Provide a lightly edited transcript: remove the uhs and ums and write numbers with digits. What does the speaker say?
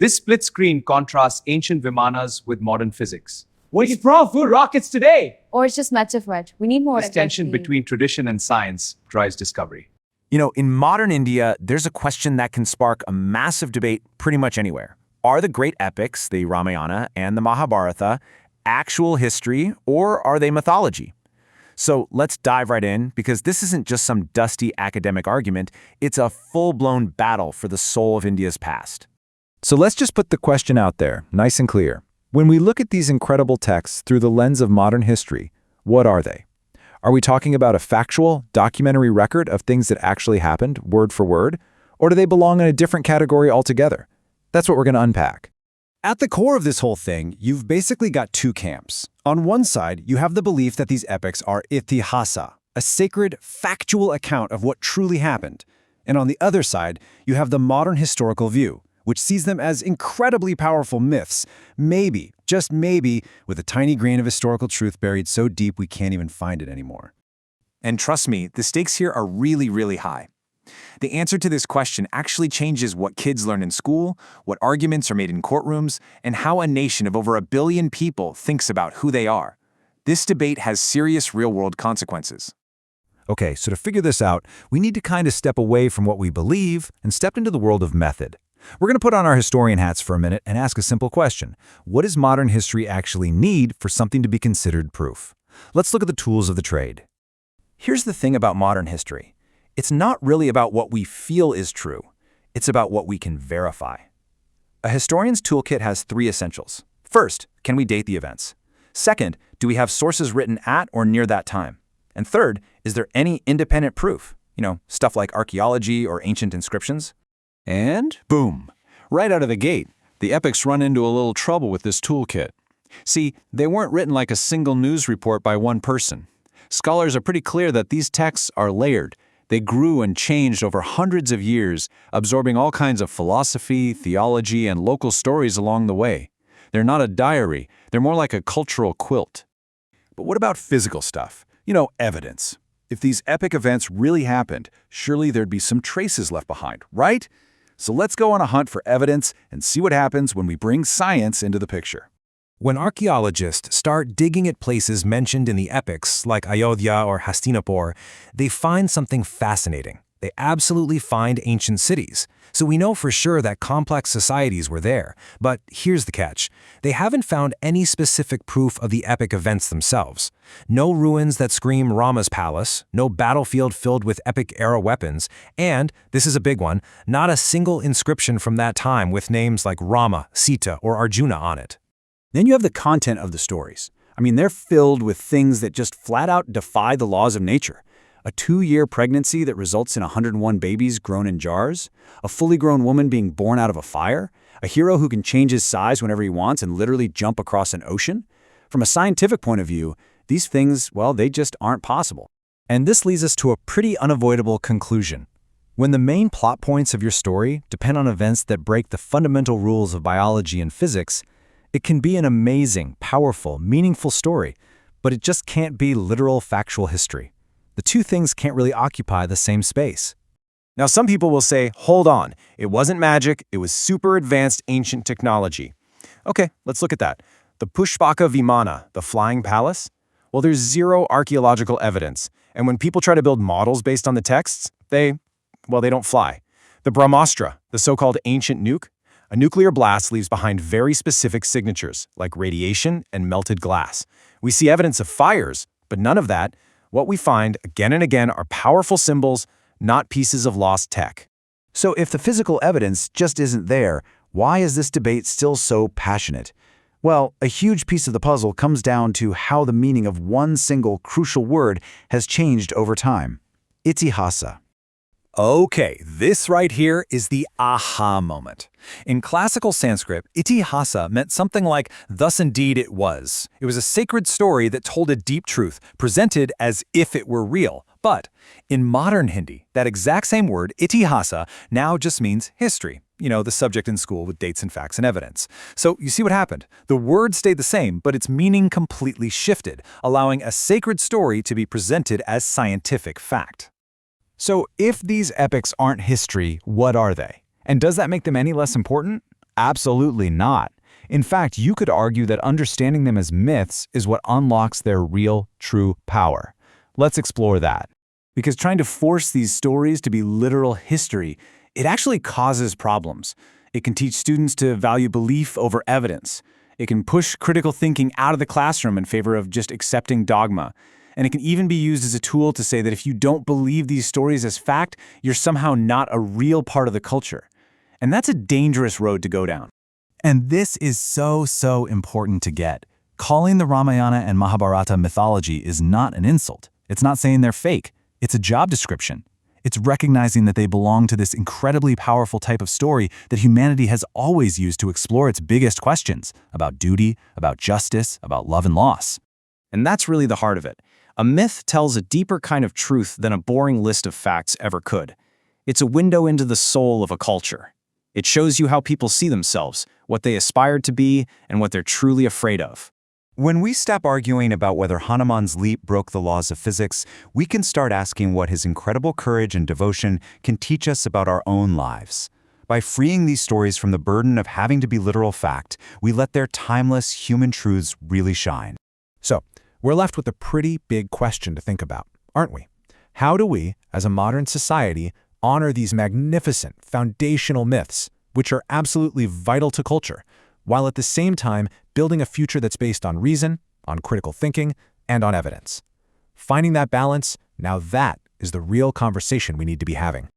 This split screen contrasts ancient Vimanas with modern physics. What is prof for rockets today? Or it's just metaphor. We need more This tension FFP. between tradition and science drives discovery. In modern India, there's a question that can spark a massive debate pretty much anywhere. Are the great epics, the Ramayana and the Mahabharata, actual history, or are they mythology? So let's dive right in, because this isn't just some dusty academic argument, it's a full-blown battle for the soul of India's past. So let's just put the question out there, nice and clear. When we look at these incredible texts through the lens of modern history, what are they? Are we talking about a factual, documentary record of things that actually happened, word for word? Or do they belong in a different category altogether? That's what we're going to unpack. At the core of this whole thing, you've basically got two camps. On one side, you have the belief that these epics are itihasa, a sacred, factual account of what truly happened. And on the other side, you have the modern historical view, which sees them as incredibly powerful myths, maybe, just maybe, with a tiny grain of historical truth buried so deep we can't even find it anymore. And trust me, the stakes here are really, really high. The answer to this question actually changes what kids learn in school, what arguments are made in courtrooms, and how a nation of over 1 billion people thinks about who they are. This debate has serious real-world consequences. Okay, so to figure this out, we need to kind of step away from what we believe and step into the world of method. We're going to put on our historian hats for a minute and ask a simple question. What does modern history actually need for something to be considered proof? Let's look at the tools of the trade. Here's the thing about modern history. It's not really about what we feel is true. It's about what we can verify. A historian's toolkit has 3 essentials. First, can we date the events? Second, do we have sources written at or near that time? And third, is there any independent proof? Stuff like archaeology or ancient inscriptions? And boom, right out of the gate, the epics run into a little trouble with this toolkit. See, they weren't written like a single news report by one person. Scholars are pretty clear that these texts are layered. They grew and changed over hundreds of years, absorbing all kinds of philosophy, theology, and local stories along the way. They're not a diary, they're more like a cultural quilt. But what about physical stuff? Evidence. If these epic events really happened, surely there'd be some traces left behind, right? So let's go on a hunt for evidence and see what happens when we bring science into the picture. When archaeologists start digging at places mentioned in the epics, like Ayodhya or Hastinapur, they find something fascinating. They absolutely find ancient cities. So we know for sure that complex societies were there. But here's the catch. They haven't found any specific proof of the epic events themselves. No ruins that scream Rama's palace, no battlefield filled with epic-era weapons, and, this is a big one, not a single inscription from that time with names like Rama, Sita, or Arjuna on it. Then you have the content of the stories. They're filled with things that just flat out defy the laws of nature. A 2-year pregnancy that results in 101 babies grown in jars, a fully grown woman being born out of a fire, a hero who can change his size whenever he wants and literally jump across an ocean. From a scientific point of view, these things, well, they just aren't possible. And this leads us to a pretty unavoidable conclusion. When the main plot points of your story depend on events that break the fundamental rules of biology and physics, it can be an amazing, powerful, meaningful story, but it just can't be literal factual history. The two things can't really occupy the same space. Now, some people will say, hold on, it wasn't magic, it was super advanced ancient technology. Okay, let's look at that. The Pushpaka Vimana, the flying palace? Well, there's 0 archaeological evidence, and when people try to build models based on the texts, they don't fly. The Brahmastra, the so-called ancient nuke? A nuclear blast leaves behind very specific signatures, like radiation and melted glass. We see evidence of fires, but none of that. What we find again and again are powerful symbols, not pieces of lost tech. So if the physical evidence just isn't there, why is this debate still so passionate? Well, a huge piece of the puzzle comes down to how the meaning of one single crucial word has changed over time. Itihasa. Okay, this right here is the aha moment. In classical Sanskrit, itihasa meant something like, thus indeed it was. It was a sacred story that told a deep truth, presented as if it were real. But in modern Hindi, that exact same word, itihasa, now just means history. The subject in school with dates and facts and evidence. So you see what happened. The word stayed the same, but its meaning completely shifted, allowing a sacred story to be presented as scientific fact. So if these epics aren't history, what are they? And does that make them any less important? Absolutely not. In fact, you could argue that understanding them as myths is what unlocks their real, true power. Let's explore that. Because trying to force these stories to be literal history, it actually causes problems. It can teach students to value belief over evidence. It can push critical thinking out of the classroom in favor of just accepting dogma. And it can even be used as a tool to say that if you don't believe these stories as fact, you're somehow not a real part of the culture. And that's a dangerous road to go down. And this is so important to get. Calling the Ramayana and Mahabharata mythology is not an insult. It's not saying they're fake. It's a job description. It's recognizing that they belong to this incredibly powerful type of story that humanity has always used to explore its biggest questions about duty, about justice, about love and loss. And that's really the heart of it. A myth tells a deeper kind of truth than a boring list of facts ever could. It's a window into the soul of a culture. It shows you how people see themselves, what they aspire to be, and what they're truly afraid of. When we stop arguing about whether Hanuman's leap broke the laws of physics, we can start asking what his incredible courage and devotion can teach us about our own lives. By freeing these stories from the burden of having to be literal fact, we let their timeless human truths really shine. So, we're left with a pretty big question to think about, aren't we? How do we, as a modern society, honor these magnificent, foundational myths, which are absolutely vital to culture, while at the same time building a future that's based on reason, on critical thinking, and on evidence? Finding that balance, now that is the real conversation we need to be having.